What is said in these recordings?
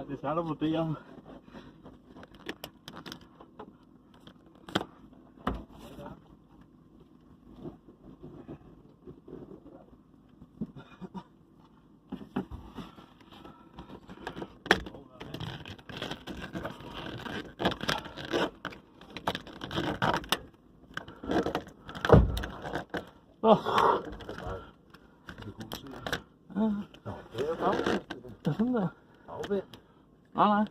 det er svært at vurdere. Nå. Det er sådan der. Nej.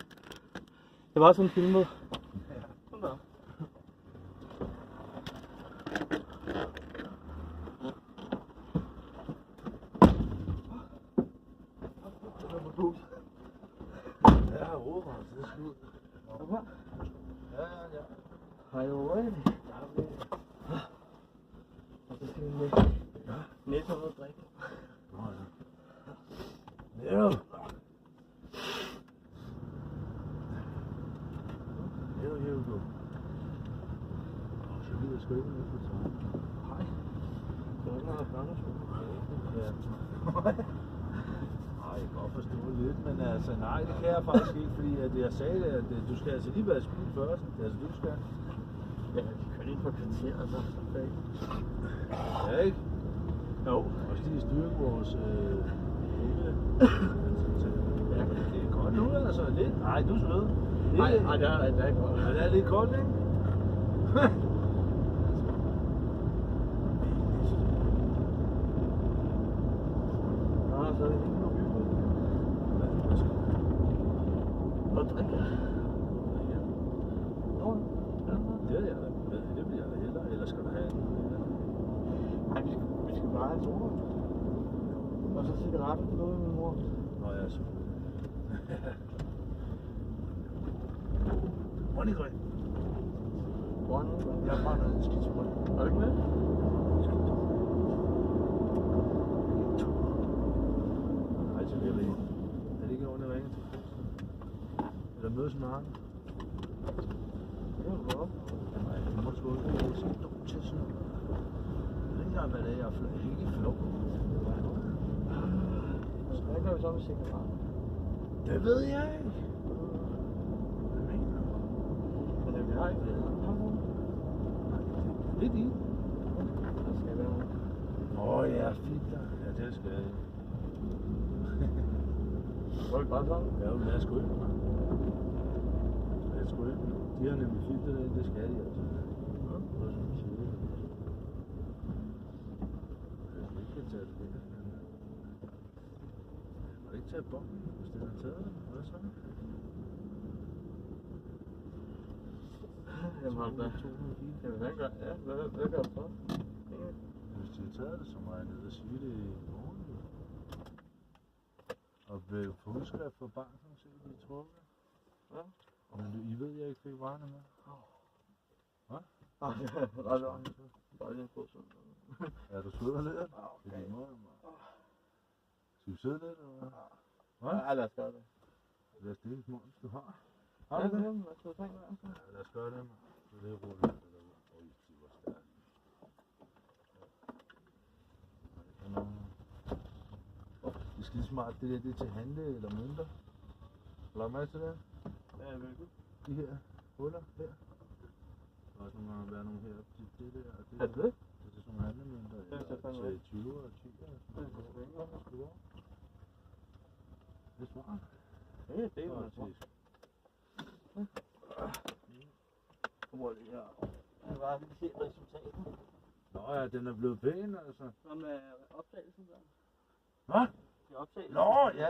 Det var sådan filmet. Sådan der. Ja, råber, det er slut. Ja. Hej, Ove. Og så skal vi lægge næsten noget at drikke. Ja. Her du gå. Så lyder sgu ikke noget for sig. Hej. Det var ikke noget børneskole. Ja. Nej, jeg kan godt forstå lidt, men altså nej, det kan jeg faktisk ikke, fordi at jeg sagde det, at du skal altså lige være spil først. Altså du skal. Ja, vi kører lige på kvarter, altså. Ja, ikke? Jo. Også lige styrke vores ja, det er godt nu, altså lidt. Nej, du er sød. Nej, det er ikke godt. Ja, det er lidt koldt, ikke? Så er det ikke noget hyggeligt. Noget drikke. Det er jeg da. Det bliver jeg da hellere. Eller skal du have en? Nej, vi skal bare have soda. Og så cigaretter til noget med min mor. Nå ja, selvfølgelig. Moneygrøn. Jeg brænder en skidsbrød. Er det ikke med? Hej til Lille. Er det ikke ordentligt ringe til? Eller mødes med ham? Det er jo godt. Nej, det må sgu ikke være så dumt til sådan. Jeg ved ikke engang, hvad det er. Jeg er ikke flov. Hvad gør vi så med cigaretter? Det ved jeg ikke. Hvad mener du? Men vi har ikke det. Lidt i. Der skal være noget. Ja, fint da. Ja, det skal jeg. Var det bare sådan? Ja, men lad os gå ind. Lad os gå ind. De har nemlig filter det, det skal de altså. Ja, det er sådan en side. Jeg skal ikke tage det der. Jeg må ikke tage bomben, hvis den har taget det. Hvad så? Jamen har du da. Jamen hvad gør ja, hvad gør du så? Hvis de har taget det, så må jeg ned og sige det i morgen. Og få udskrift for banken, så kan de trukket. Ja. Men I ved, jeg ikke fik varerne med. Hvad? Nej, det var bare lige en god sådan. Er du sød lidt? Ja, okay. Skal vi sidde lidt, eller hvad? Hvad? Ja, lad os gøre det. Lad os dele Måns, du har. Har du det? Hvad skal du tænke dig? Ja, lad os gøre det, mand. Så det er roligt. Øj, de var stærke. Det er skide smart, det der, det er til handle eller mønter. Lad mig til det. Ja, hvilket? De her huller her. Der er også nogle gange været nogle her. Det der og det. Er det det? Det er sådan nogle handlemønter. Ja, det er fandme til 20 og 10 og sådan noget. Det er smart. Ja, det er jo smart. Hvor er det her? Jeg var lige se resultatet. Nå ja, den er blevet pæn, altså. Hvad med optagelsen der? Hvad? Det er optagelsen. Nå, ja.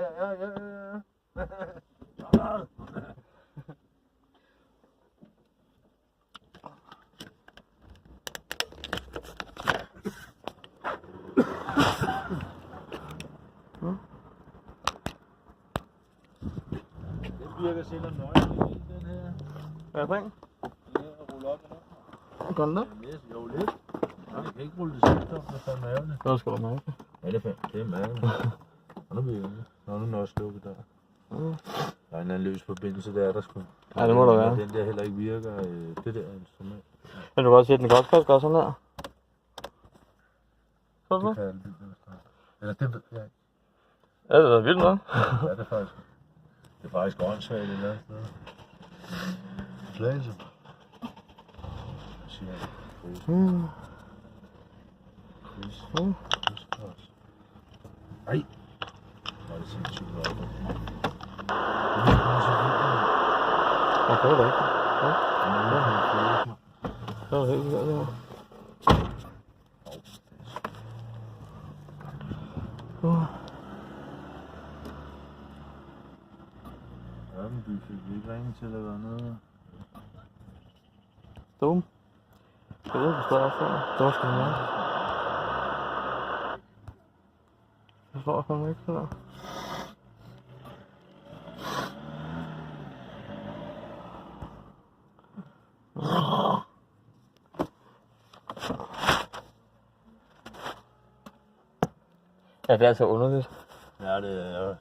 Sådan. Det virker sikkert nøje i den her. Hvad er det? Ja, rulle op med den. Gør den det? Jo, lidt. Jeg kan ikke rulle det sidste op, det er fandme ærgerligt. Det skal du mærke. Ja, det er fandme. Det er mærkeligt. Og nu virker det. Nå, nu er den også lukket der. Der er en eller anden løs forbindelse, der er der sgu. Ja, det må der være. Den der heller ikke virker, det der instrument. Men du kan godt se, at den godt kan gøre sådan her. Sådan Det kan jeg eller det ved jeg ikke. Ja, det er vildt noget. Ja, det er faktisk. Det er faktisk åndssvagt et eller andet sted. Slagelse. Jeg siger Chris. Chris Cross. Ej! Var det sindssygt godt. Okay, det er ikke. Det var helt godt, ja. Ørkenby fik vi ikke ringet til at være nede. Dum. Jeg ved, du står herfra. Det var sgu meget. Jeg står fandme ikke der. Ja, det er altså underligt. Ja, det er jo.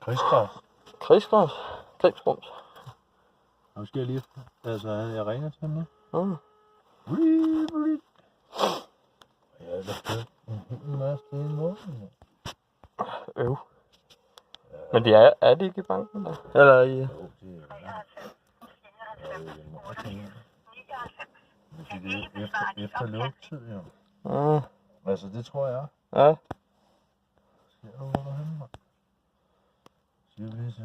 Krigsgræs. Krigsgrums. Nu skal jeg lige... Altså, jeg ringer til ham nu. Ja, det er fedt. En masse i morgen. Øv. Men de er de ikke i banken der? Eller i... Jo, det er efter lukketid, jo. Altså, det tror jeg. Ja. Siger du, hvor du henne, mand? Siger vi lige så.